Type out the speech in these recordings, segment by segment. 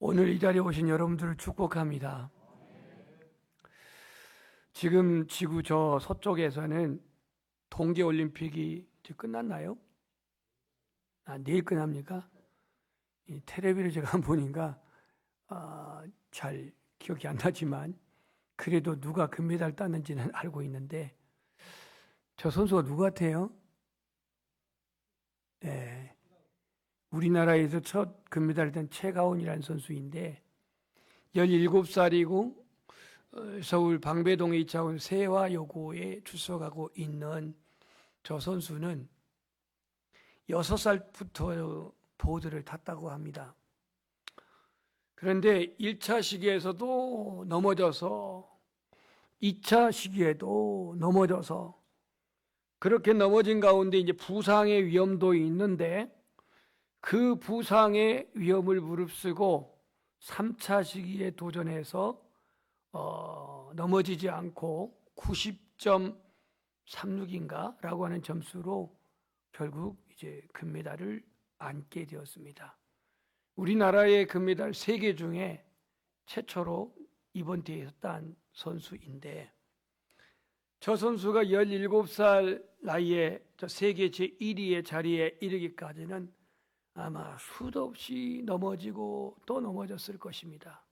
오늘 이 자리에 오신 여러분들을 축복합니다. 지금 지구 저 서쪽에서는 동계올림픽이 이제 끝났나요? 내일 끝납니까? 이 텔레비를 제가 보니까 잘 기억이 안 나지만 그래도 누가 금메달 땄는지는 알고 있는데 저 선수가 누구 같아요? 네. 우리나라에서 첫 금메달을 딴 최가온이라는 선수인데 17살이고 서울 방배동에 위치한 세화여고에 출석하고 있는 저 선수는 6살부터 보드를 탔다고 합니다. 그런데 1차 시기에서도 넘어져서 2차 시기에도 넘어져서 그렇게 넘어진 가운데 이제 부상의 위험도 있는데 그 부상의 위험을 무릅쓰고 3차 시기에 도전해서 넘어지지 않고 90.36인가 라고 하는 점수로 결국 이제 금메달을 안게 되었습니다. 우리나라의 금메달 3개 중에 최초로 이번 대회에서 딴 선수인데 저 선수가 17살 나이에 저 세계 제1위의 자리에 이르기까지는 아마 수도 없이 넘어지고 또 넘어졌을 것입니다.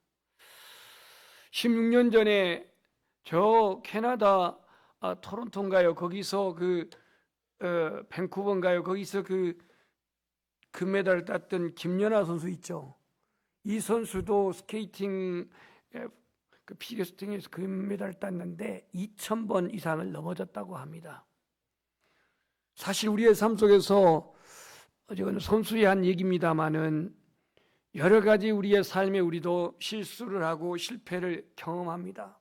16년 전에 저 캐나다 토론토인가요? 거기서 밴쿠버인가요? 거기서 금메달을 땄던 김연아 선수 있죠. 이 선수도 스케이팅 피겨스팅에서 금메달을 땄는데 2000번 이상을 넘어졌다고 합니다. 사실 우리의 삶 속에서 이건 선수의 한 얘기입니다만은 여러 가지 우리의 삶에 우리도 실수를 하고 실패를 경험합니다.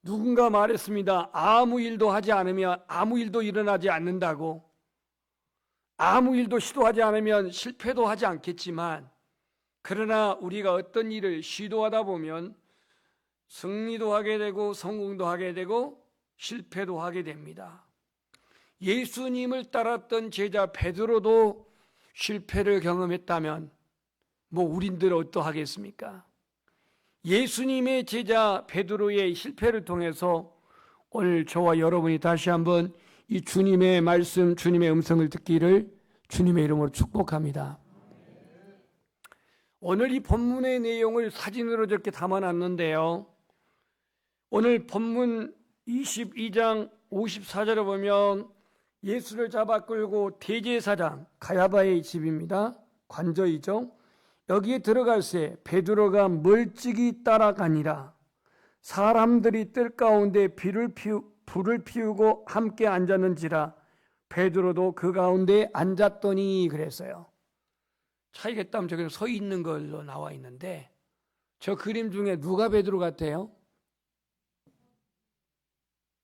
누군가 말했습니다. 아무 일도 하지 않으면 아무 일도 일어나지 않는다고. 아무 일도 시도하지 않으면 실패도 하지 않겠지만 그러나 우리가 어떤 일을 시도하다 보면 승리도 하게 되고 성공도 하게 되고 실패도 하게 됩니다. 예수님을 따랐던 제자 베드로도 실패를 경험했다면 우린들 어떠하겠습니까? 예수님의 제자 베드로의 실패를 통해서 오늘 저와 여러분이 다시 한번 이 주님의 말씀, 주님의 음성을 듣기를 주님의 이름으로 축복합니다. 오늘 이 본문의 내용을 사진으로 저렇게 담아놨는데요. 오늘 본문 22장 54절에 보면 예수를 잡아 끌고 대제사장 가야바의 집입니다. 관저이죠. 여기에 들어갈새 베드로가 멀찍이 따라가니라. 사람들이 뜰 가운데 불을 피우고 함께 앉았는지라. 베드로도 그 가운데 앉았더니 그랬어요. 차이가 있다면 저기는 서 있는 걸로 나와 있는데 저 그림 중에 누가 베드로 같아요?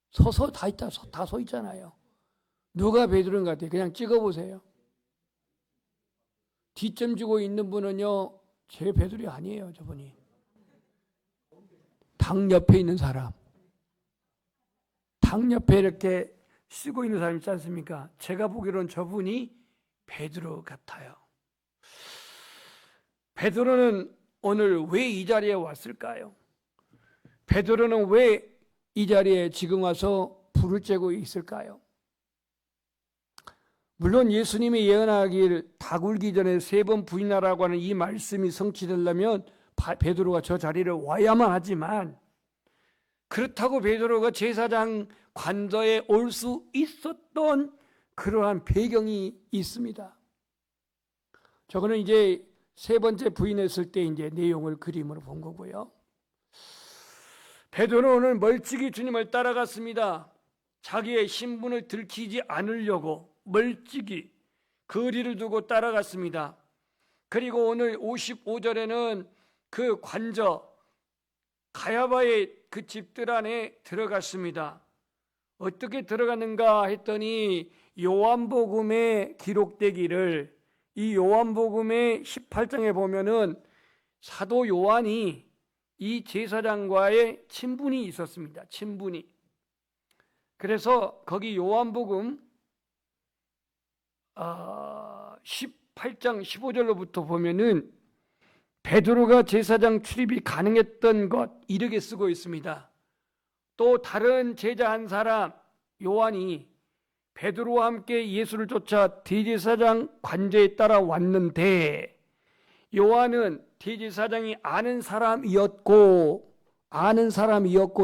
서서 다 있다, 다 서 있잖아요. 누가 베드로인 것 같아요? 그냥 찍어보세요. 뒷점 지고 있는 분은요, 제 베드로이 아니에요, 저분이. 당 옆에 있는 사람. 당 옆에 이렇게 쓰고 있는 사람 있지 않습니까? 제가 보기로는 저분이 베드로 같아요. 베드로는 오늘 왜 이 자리에 왔을까요? 베드로는 왜 이 자리에 지금 와서 불을 쬐고 있을까요? 물론 예수님이 예언하길 닭 울기 전에 3번 부인하라고 하는 이 말씀이 성취되려면 베드로가 저 자리를 와야만 하지만 그렇다고 베드로가 제사장 관저에 올 수 있었던 그러한 배경이 있습니다. 저거는 이제 3번째 부인했을 때 이제 내용을 그림으로 본 거고요. 베드로는 오늘 멀찍이 주님을 따라갔습니다. 자기의 신분을 들키지 않으려고 멀찍이 거리를 두고 따라갔습니다. 그리고 오늘 55절에는 그 관저 가야바의 그 집들 안에 들어갔습니다. 어떻게 들어갔는가 했더니 요한복음에 기록되기를 이 요한복음의 18장에 보면은 사도 요한이 이 제사장과의 친분이 있었습니다. 친분이. 그래서 거기 요한복음 18장 15절로부터 보면은 베드로가 제사장 출입이 가능했던 것 이렇게 쓰고 있습니다. 또 다른 제자 한 사람 요한이 베드로와 함께 예수를 쫓아 대제사장 관저에 따라 왔는데 요한은 대제사장이 아는 사람이었고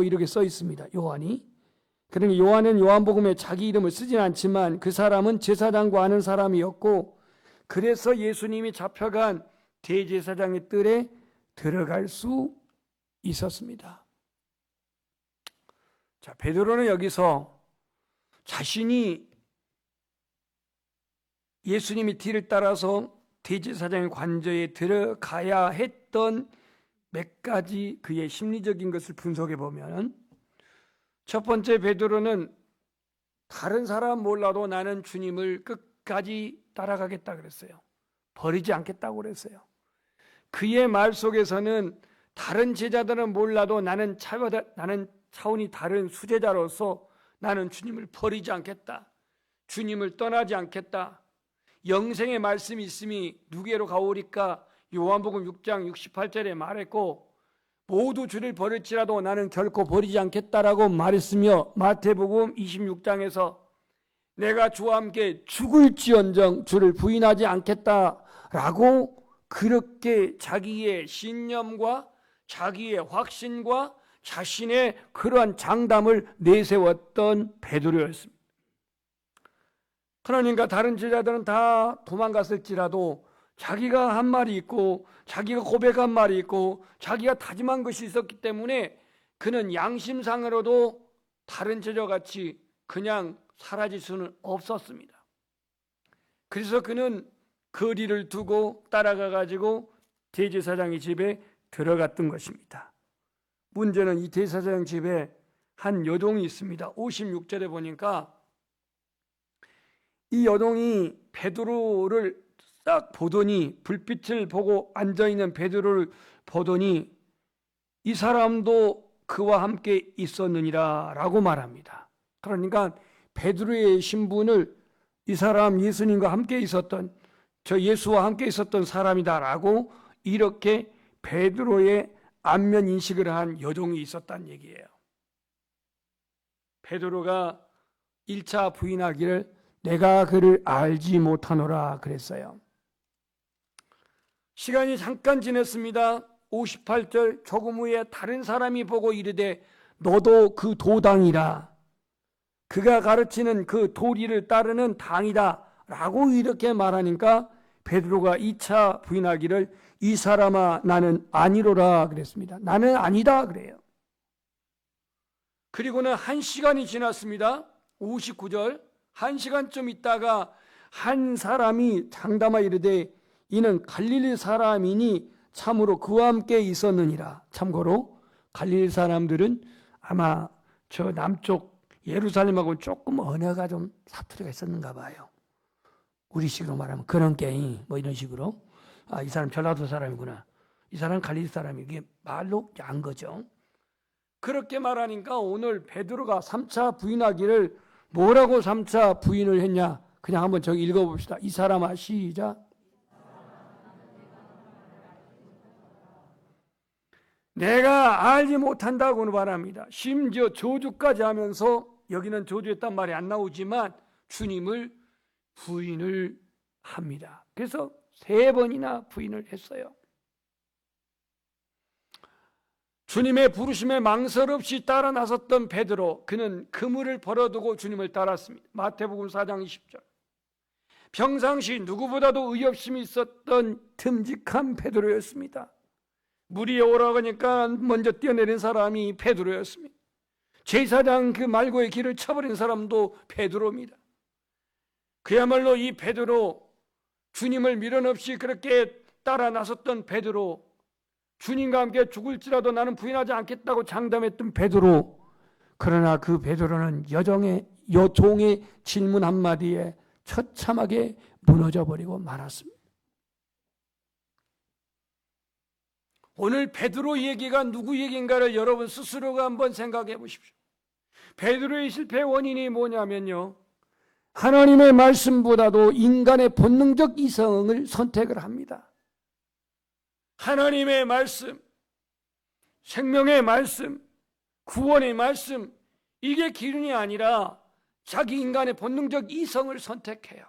이렇게 써 있습니다. 요한이. 그러니 요한은 요한복음에 자기 이름을 쓰진 않지만 그 사람은 제사장과 아는 사람이었고 그래서 예수님이 잡혀간 대제사장의 뜰에 들어갈 수 있었습니다. 자, 베드로는 여기서 자신이 예수님이 뒤를 따라서 대제사장의 관저에 들어가야 했던 몇 가지 그의 심리적인 것을 분석해 보면, 첫 번째, 베드로는 다른 사람 몰라도 나는 주님을 끝까지 따라가겠다 그랬어요. 버리지 않겠다고 그랬어요. 그의 말 속에서는 다른 제자들은 몰라도 나는 차원이 다른 수제자로서 나는 주님을 버리지 않겠다. 주님을 떠나지 않겠다. 영생의 말씀이 있음이 누구에게로 가오리까? 요한복음 6장 68절에 말했고 모두 주를 버릴지라도 나는 결코 버리지 않겠다라고 말했으며 마태복음 26장에서 내가 주와 함께 죽을지언정 주를 부인하지 않겠다라고 그렇게 자기의 신념과 자기의 확신과 자신의 그러한 장담을 내세웠던 베드로였습니다. 그러니까 다른 제자들은 다 도망갔을지라도 자기가 한 말이 있고 자기가 고백한 말이 있고 자기가 다짐한 것이 있었기 때문에 그는 양심상으로도 다른 제자같이 그냥 사라질 수는 없었습니다. 그래서 그는 거리를 두고 따라가 가지고 대제사장의 집에 들어갔던 것입니다. 문제는 이 대제사장 집에 한 여동이 있습니다. 56절에 보니까 이 여동이 베드로를 딱 보더니, 불빛을 보고 앉아있는 베드로를 보더니 이 사람도 그와 함께 있었느니라 라고 말합니다. 그러니까 베드로의 신분을 이 사람 예수님과 함께 있었던, 저 예수와 함께 있었던 사람이다 라고 이렇게 베드로의 안면 인식을 한 여종이 있었다는 얘기예요. 베드로가 1차 부인하기를 내가 그를 알지 못하노라 그랬어요. 시간이 잠깐 지났습니다. 58절, 조금 후에 다른 사람이 보고 이르되 너도 그 도당이라, 그가 가르치는 그 도리를 따르는 당이다 라고 이렇게 말하니까 베드로가 2차 부인하기를 이 사람아 나는 아니로라 그랬습니다. 나는 아니다 그래요. 그리고는 1시간이 지났습니다. 59절, 1시간쯤 있다가 한 사람이 장담하여 이르되 이는 갈릴리 사람이니 참으로 그와 함께 있었느니라. 참고로 갈릴리 사람들은 아마 저 남쪽 예루살렘하고 조금 언어가 좀 사투리가 있었는가 봐요. 우리식으로 말하면 그런 게임 뭐 이런 식으로, 아, 이 사람 전라도 사람이구나, 이 사람 갈릴리 사람이, 이게 말로 안 거죠. 그렇게 말하니까 오늘 베드로가 3차 부인하기를 뭐라고 3차 부인을 했냐, 그냥 한번 저기 읽어봅시다. 이 사람아, 시작. 내가 알지 못한다고는 말합니다. 심지어 저주까지 하면서, 여기는 저주했단 말이 안 나오지만 주님을 부인을 합니다. 그래서 3번이나 부인을 했어요. 주님의 부르심에 망설 없이 따라 나섰던 베드로, 그는 그물을 벌어두고 주님을 따랐습니다. 마태복음 4장 20절. 평상시 누구보다도 의협심이 있었던 듬직한 베드로였습니다. 물이 오라고 하니까 먼저 뛰어내린 사람이 베드로였습니다. 제사장 그 말고의 길을 쳐버린 사람도 베드로입니다. 그야말로 이 베드로, 주님을 미련 없이 그렇게 따라 나섰던 베드로, 주님과 함께 죽을지라도 나는 부인하지 않겠다고 장담했던 베드로, 그러나 그 베드로는 여종의 질문 한마디에 처참하게 무너져버리고 말았습니다. 오늘 베드로 얘기가 누구 얘기인가를 여러분 스스로가 한번 생각해 보십시오. 베드로의 실패 원인이 뭐냐면요, 하나님의 말씀보다도 인간의 본능적 이성을 선택을 합니다. 하나님의 말씀, 생명의 말씀, 구원의 말씀, 이게 기준이 아니라 자기 인간의 본능적 이성을 선택해요.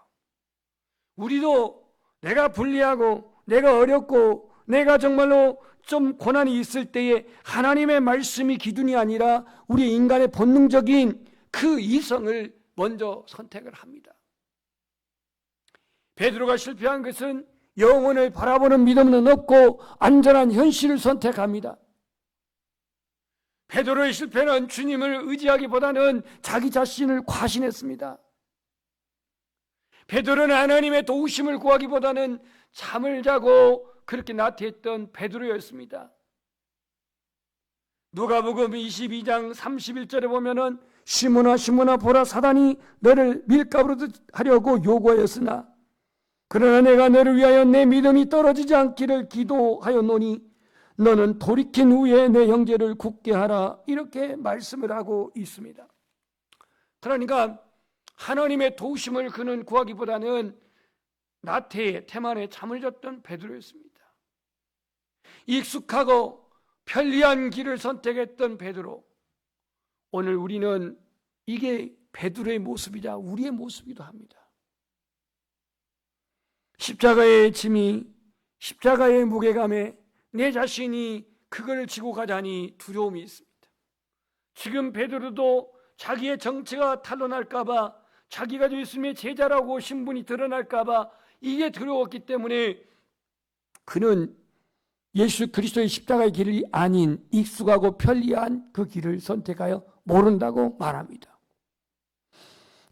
우리도 내가 불리하고 내가 어렵고 내가 정말로 좀 고난이 있을 때에 하나님의 말씀이 기준이 아니라 우리 인간의 본능적인 그 이성을 먼저 선택을 합니다. 베드로가 실패한 것은 영혼을 바라보는 믿음은 없고 안전한 현실을 선택합니다. 베드로의 실패는 주님을 의지하기보다는 자기 자신을 과신했습니다. 베드로는 하나님의 도우심을 구하기보다는 잠을 자고 그렇게 나태했던 베드로였습니다. 누가복음 22장 31절에 보면은 시몬아 시몬아 보라 사단이 너를 밀가부로 하려고 요구하였으나 그러나 내가 너를 위하여 내 믿음이 떨어지지 않기를 기도하였노니 너는 돌이킨 후에 내 형제를 굳게 하라, 이렇게 말씀을 하고 있습니다. 그러니까 하나님의 도우심을 그는 구하기보다는 나태에 태만에 잠을 잤던 베드로였습니다. 익숙하고 편리한 길을 선택했던 베드로, 오늘 우리는 이게 베드로의 모습이자 우리의 모습이기도 합니다. 십자가의 짐이, 십자가의 무게감에 내 자신이 그걸 지고 가자니 두려움이 있습니다. 지금 베드로도 자기의 정체가 탄로날까 봐, 자기가 예수님의 제자라고 신분이 드러날까 봐 이게 두려웠기 때문에 그는 예수 그리스도의 십자가의 길이 아닌 익숙하고 편리한 그 길을 선택하여 모른다고 말합니다.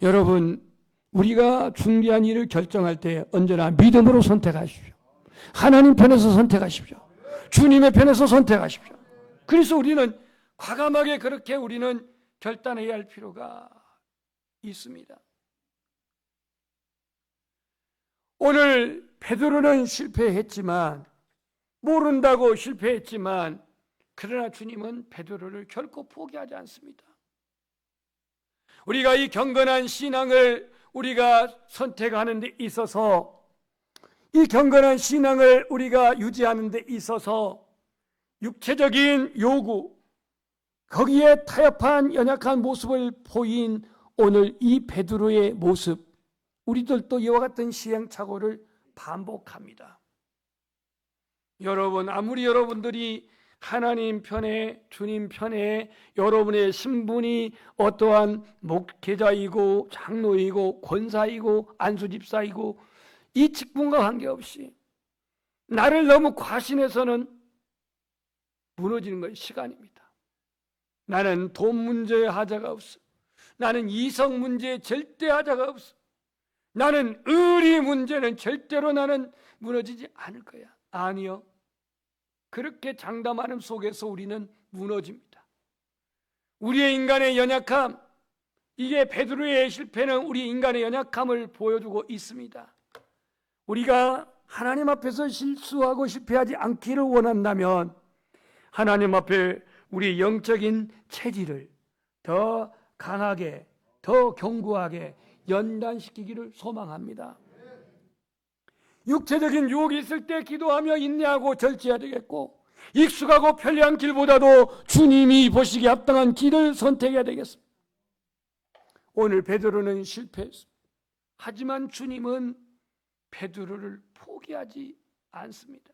여러분, 우리가 중요한 일을 결정할 때 언제나 믿음으로 선택하십시오. 하나님 편에서 선택하십시오. 주님의 편에서 선택하십시오. 그래서 우리는 과감하게 그렇게 우리는 결단해야 할 필요가 있습니다. 오늘 베드로는 실패했지만, 모른다고 실패했지만, 그러나 주님은 베드로를 결코 포기하지 않습니다. 우리가 이 경건한 신앙을 우리가 선택하는 데 있어서, 이 경건한 신앙을 우리가 유지하는 데 있어서 육체적인 요구, 거기에 타협한 연약한 모습을 보인 오늘 이 베드로의 모습, 우리들도 이와 같은 시행착오를 반복합니다. 여러분, 아무리 여러분들이 하나님 편에, 주님 편에 여러분의 신분이 어떠한 목회자이고 장로이고 권사이고 안수집사이고 이 직분과 관계없이 나를 너무 과신해서는 무너지는 건 시간입니다. 나는 돈 문제에 하자가 없어. 나는 이성 문제에 절대 하자가 없어. 나는 의리 문제는 절대로 나는 무너지지 않을 거야. 아니요. 그렇게 장담하는 속에서 우리는 무너집니다. 우리의 인간의 연약함, 이게 베드로의 실패는 우리 인간의 연약함을 보여주고 있습니다. 우리가 하나님 앞에서 실수하고 실패하지 않기를 원한다면 하나님 앞에 우리 영적인 체질을 더 강하게, 더 견고하게 연단시키기를 소망합니다. 육체적인 유혹이 있을 때 기도하며 인내하고 절제해야 되겠고, 익숙하고 편리한 길보다도 주님이 보시기에 합당한 길을 선택해야 되겠습니다. 오늘 베드로는 실패했습니다. 하지만 주님은 베드로를 포기하지 않습니다.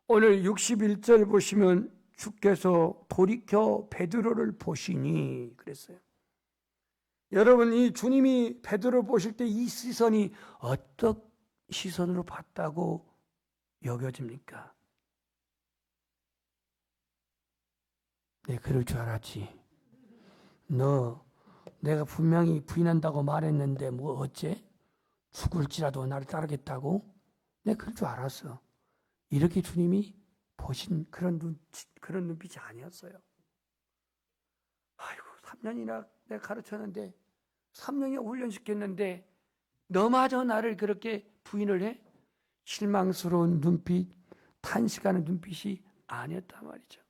오늘 61절 보시면 주께서 돌이켜 베드로를 보시니 그랬어요. 여러분, 이 주님이 베드로를 보실 때 이 시선이 어떤 시선으로 봤다고 여겨집니까? 내 그럴 줄 알았지. 너 내가 분명히 부인한다고 말했는데 뭐 어째? 죽을지라도 나를 따르겠다고? 내가 그럴 줄 알았어. 이렇게 주님이 보신 그런 눈빛이 아니었어요. 아이고, 3년이나 내가 가르쳤는데 3년이나 훈련시켰는데 너마저 나를 그렇게 부인을 해? 실망스러운 눈빛, 탄식하는 눈빛이 아니었단 말이죠.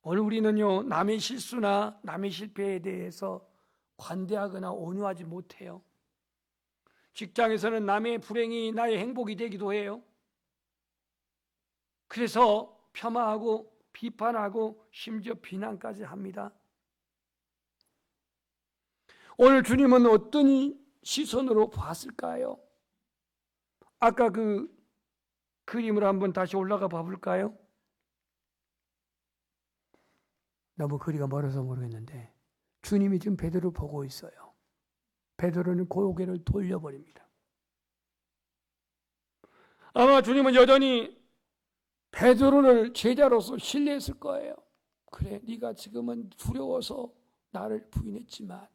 오늘 우리는요, 남의 실수나 남의 실패에 대해서 관대하거나 온유하지 못해요. 직장에서는 남의 불행이 나의 행복이 되기도 해요. 그래서 폄하하고 비판하고 심지어 비난까지 합니다. 오늘 주님은 어떤 시선으로 봤을까요? 아까 그 그림을 한번 다시 올라가 봐볼까요? 너무 거리가 멀어서 모르겠는데 주님이 지금 베드로를 보고 있어요. 베드로는 고개를 돌려버립니다. 아마 주님은 여전히 베드로를 제자로서 신뢰했을 거예요. 그래, 네가 지금은 두려워서 나를 부인했지만,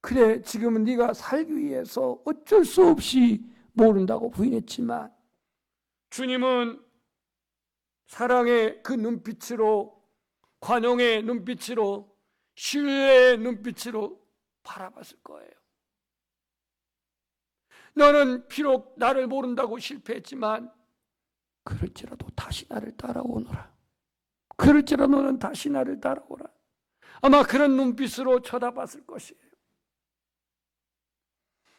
그래, 지금은 네가 살기 위해서 어쩔 수 없이 모른다고 부인했지만, 주님은 사랑의 그 눈빛으로, 관용의 눈빛으로, 신뢰의 눈빛으로 바라봤을 거예요. 너는 비록 나를 모른다고 실패했지만 그럴지라도 다시 나를 따라오너라. 그럴지라도 너는 다시 나를 따라오라. 아마 그런 눈빛으로 쳐다봤을 것이에요.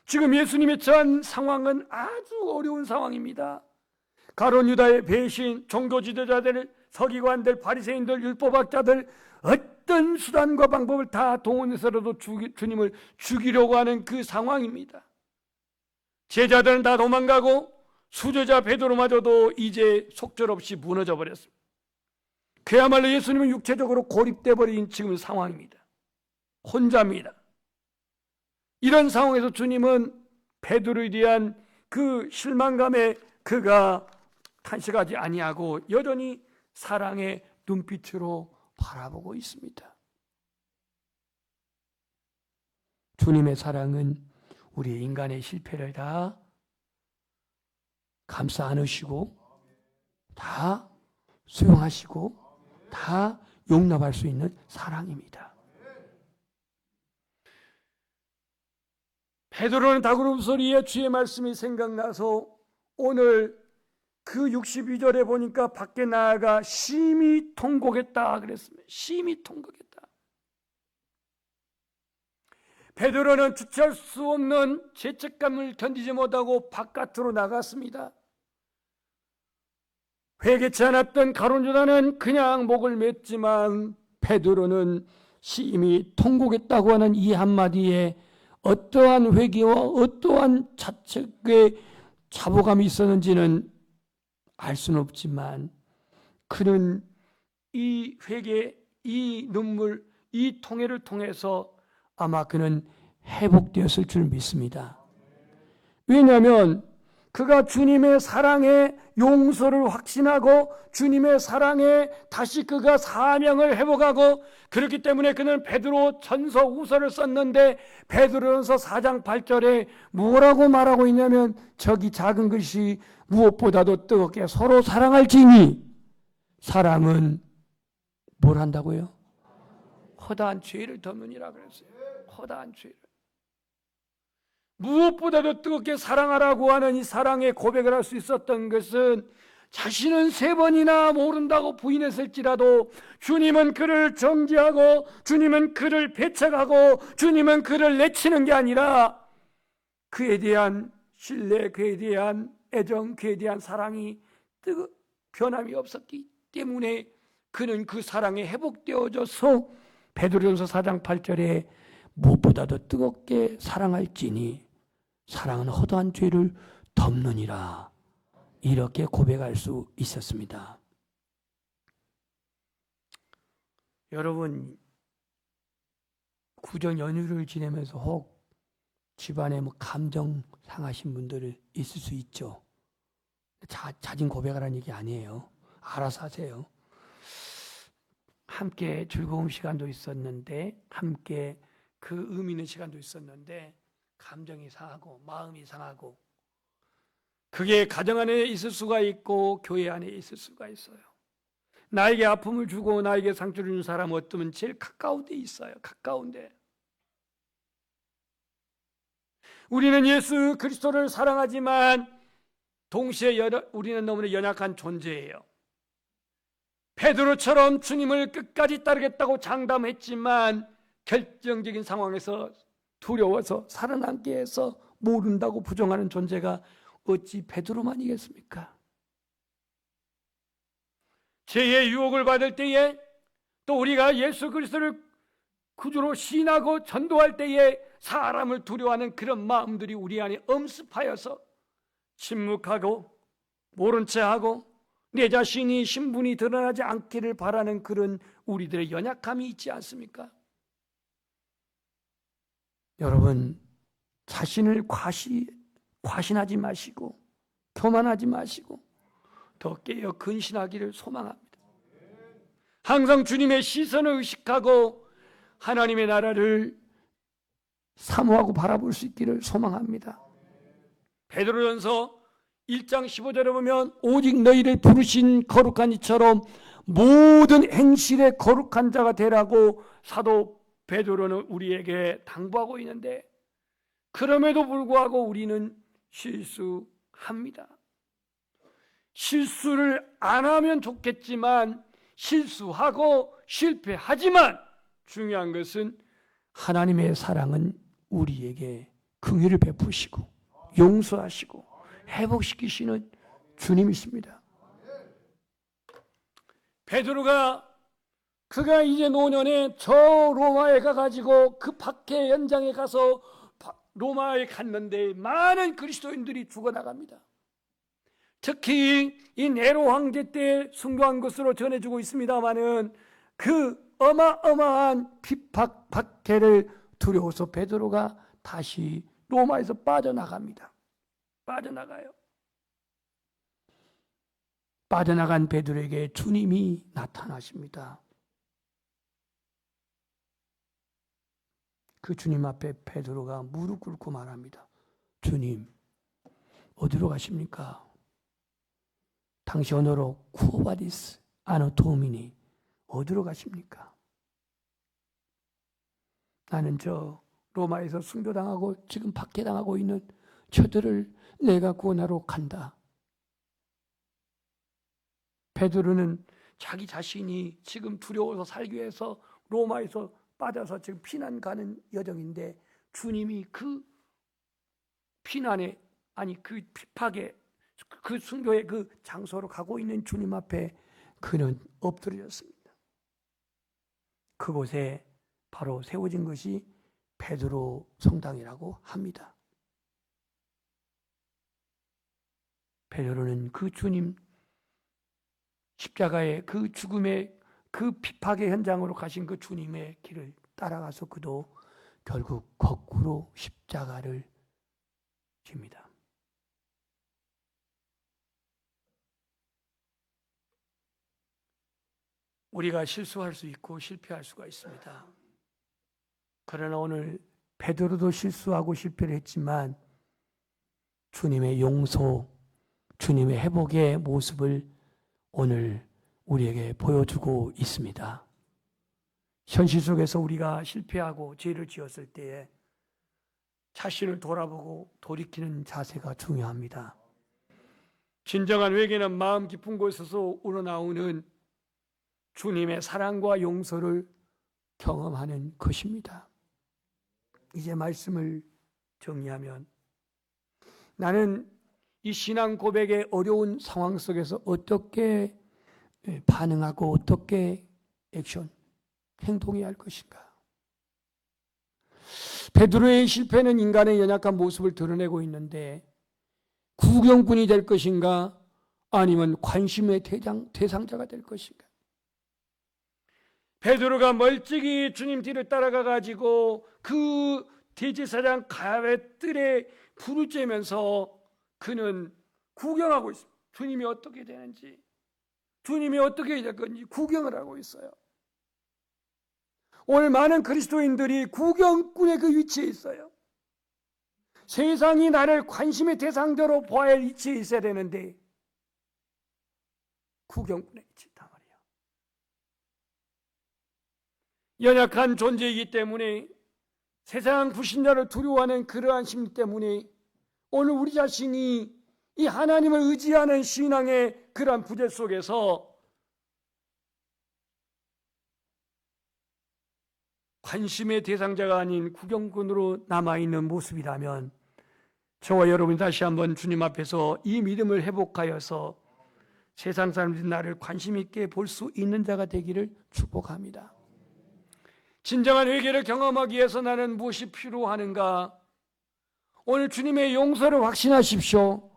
지금 예수님이 처한 상황은 아주 어려운 상황입니다. 가룟 유다의 배신, 종교 지도자들, 서기관들, 바리새인들, 율법학자들 어떤 수단과 방법을 다 동원해서라도 주님을 죽이려고 하는 그 상황입니다. 제자들은 다 도망가고 수제자 베드로마저도 이제 속절없이 무너져 버렸습니다. 그야말로 예수님은 육체적으로 고립돼 버린 지금 상황입니다. 혼자입니다. 이런 상황에서 주님은 베드로에 대한 그 실망감에 그가 탄식하지 아니하고 여전히 사랑의 눈빛으로 바라보고 있습니다. 주님의 사랑은 우리 인간의 실패를 다 감싸 안으시고 다 수용하시고 다 용납할 수 있는 사랑입니다. 베드로는 닭으로 소리에 주의 말씀이 생각나서 오늘 그 62절에 보니까 밖에 나아가 심히 통곡했다 그랬습니다. 심히 통곡했다. 베드로는 주체할 수 없는 죄책감을 견디지 못하고 바깥으로 나갔습니다. 회개치 않았던 가룟 유다는 그냥 목을 맸지만 베드로는 심히 통곡했다고 하는 이 한마디에 어떠한 회개와 어떠한 자책의 자부감이 있었는지는 알 수는 없지만 그는 이 회개, 이 눈물, 이 통회를 통해서 아마 그는 회복되었을 줄 믿습니다. 왜냐하면 그가 주님의 사랑의 용서를 확신하고 주님의 사랑에 다시 그가 사명을 회복하고 그렇기 때문에 그는 베드로 전서 후서를 썼는데 베드로전서 4장 8절에 뭐라고 말하고 있냐면 저기 작은 글씨 무엇보다도 뜨겁게 서로 사랑할지니 사랑은 뭘 한다고요? 허다한 죄를 덮느니라 그랬어요. 허다한 죄를. 무엇보다도 뜨겁게 사랑하라고 하는 이 사랑의 고백을 할 수 있었던 것은 자신은 3번이나 모른다고 부인했을지라도 주님은 그를 정죄하고 주님은 그를 배척하고 주님은 그를 내치는 게 아니라 그에 대한 신뢰, 그에 대한 애정, 그에 대한 사랑이 변함이 없었기 때문에 그는 그 사랑에 회복되어져서 베드로전서 4장 8절에 무엇보다도 뜨겁게 사랑할지니 사랑은 허다한 죄를 덮느니라 이렇게 고백할 수 있었습니다. 여러분 구정 연휴를 지내면서 혹 집안에 감정 상하신 분들 있을 수 있죠. 자진 고백하라는 얘기 아니에요. 알아서 하세요. 함께 즐거운 시간도 있었는데 함께 그 의미 있는 시간도 있었는데 감정이 상하고 마음이 상하고 그게 가정 안에 있을 수가 있고 교회 안에 있을 수가 있어요. 나에게 아픔을 주고 나에게 상처를 준 사람은 어쩌면 제일 가까운 데 있어요. 가까운데 우리는 예수 그리스도를 사랑하지만 동시에 우리는 너무나 연약한 존재예요. 베드로처럼 주님을 끝까지 따르겠다고 장담했지만 결정적인 상황에서 두려워서 살아남기 위해서 모른다고 부정하는 존재가 어찌 베드로만이겠습니까? 죄의 유혹을 받을 때에, 또 우리가 예수 그리스도를 구주로 시인하고 전도할 때에 사람을 두려워하는 그런 마음들이 우리 안에 엄습하여서 침묵하고 모른 채하고 내 자신이 신분이 드러나지 않기를 바라는 그런 우리들의 연약함이 있지 않습니까? 여러분, 자신을 과신하지 마시고 교만하지 마시고 더 깨어 근신하기를 소망합니다. 항상 주님의 시선을 의식하고 하나님의 나라를 사모하고 바라볼 수 있기를 소망합니다. 베드로전서 1장 15절에 보면 오직 너희를 부르신 거룩한 이처럼 모든 행실에 거룩한 자가 되라고 사도 베드로는 우리에게 당부하고 있는데, 그럼에도 불구하고 우리는 실수합니다. 실수를 안 하면 좋겠지만 실수하고 실패하지만 중요한 것은 하나님의 사랑은 우리에게 긍휼을 베푸시고 용서하시고 회복시키시는 주님이십니다. 베드로가 그가 이제 노년에 저 로마에 가가지고 그 박해 현장에 가서 로마에 갔는데 많은 그리스도인들이 죽어나갑니다. 특히 이 네로 황제 때 순교한 것으로 전해지고 있습니다마는 그 어마어마한 핍박 박해를 두려워서 베드로가 다시 로마에서 빠져나갑니다. 빠져나가요. 빠져나간 베드로에게 주님이 나타나십니다. 그 주님 앞에 베드로가 무릎 꿇고 말합니다. 주님, 어디로 가십니까? 당시 언어로 쿠오바디스 아노토미니, 어디로 가십니까? 나는 저 로마에서 순교당하고 지금 박해당하고 있는 저들을 내가 구원하러 간다. 베드로는 자기 자신이 지금 두려워서 살기 위해서 로마에서 빠져서 지금 피난 가는 여정인데, 주님이 그 피난에, 아니 그 핍박에, 그 순교의 그 장소로 가고 있는 주님 앞에 그는 엎드려졌습니다. 그곳에 바로 세워진 것이 베드로 성당이라고 합니다. 베드로는 그 주님 십자가의 그 죽음의 그 핍박의 현장으로 가신 그 주님의 길을 따라가서 그도 결국 거꾸로 십자가를 집니다. 우리가 실수할 수 있고 실패할 수가 있습니다. 그러나 오늘 베드로도 실수하고 실패를 했지만 주님의 용서, 주님의 회복의 모습을 오늘 우리에게 보여주고 있습니다. 현실 속에서 우리가 실패하고 죄를 지었을 때에 자신을 돌아보고 돌이키는 자세가 중요합니다. 진정한 회개는 마음 깊은 곳에서 우러나오는 주님의 사랑과 용서를 경험하는 것입니다. 이제 말씀을 정리하면, 나는 이 신앙 고백의 어려운 상황 속에서 어떻게 반응하고 어떻게 행동해야 할 것인가? 베드로의 실패는 인간의 연약한 모습을 드러내고 있는데, 구경꾼이 될 것인가 아니면 관심의 대상자가 될 것인가? 베드로가 멀찍이 주님 뒤를 따라가 가지고 그 대제사장 가랴의 뜰에 불을 쬐면서 그는 구경하고 있습니다. 주님이 어떻게 되는지, 주님이 어떻게 될 건지 구경을 하고 있어요. 오늘 많은 그리스도인들이 구경꾼의 그 위치에 있어요. 세상이 나를 관심의 대상자로 보아야 할 위치에 있어야 되는데 구경꾼의 위치에 있단 말이에요. 연약한 존재이기 때문에, 세상 불신자를 두려워하는 그러한 심리 때문에 오늘 우리 자신이 이 하나님을 의지하는 신앙의 그러한 부재 속에서 관심의 대상자가 아닌 구경꾼으로 남아있는 모습이라면 저와 여러분 다시 한번 주님 앞에서 이 믿음을 회복하여서 세상 사람들이 나를 관심 있게 볼 수 있는 자가 되기를 축복합니다. 진정한 회개를 경험하기 위해서 나는 무엇이 필요하는가? 오늘 주님의 용서를 확신하십시오.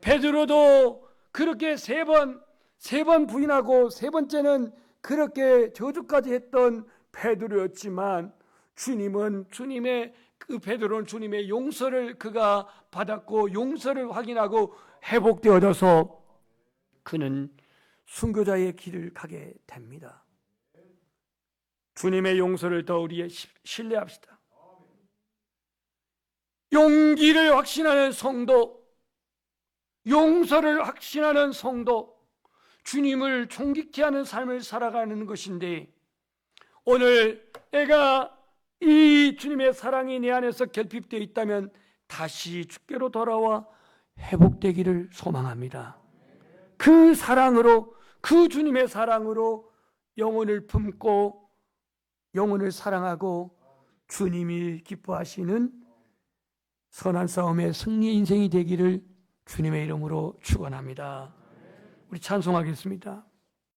베드로도 그렇게 세 번 부인하고 세 번째는 그렇게 저주까지 했던 베드로였지만 베드로는 주님의 용서를 그가 받았고 용서를 확인하고 회복되어져서 그는 순교자의 길을 가게 됩니다. 주님의 용서를 더 우리 신뢰합시다. 용기를 확신하는 성도, 용서를 확신하는 성도, 주님을 존귀케 하는 삶을 살아가는 것인데, 오늘 내가 이 주님의 사랑이 내 안에서 결핍되어 있다면 다시 주께로 돌아와 회복되기를 소망합니다. 그 사랑으로, 그 주님의 사랑으로 영혼을 품고 영혼을 사랑하고 주님이 기뻐하시는 선한 싸움의 승리 인생이 되기를 주님의 이름으로 축원합니다. 우리 찬송하겠습니다.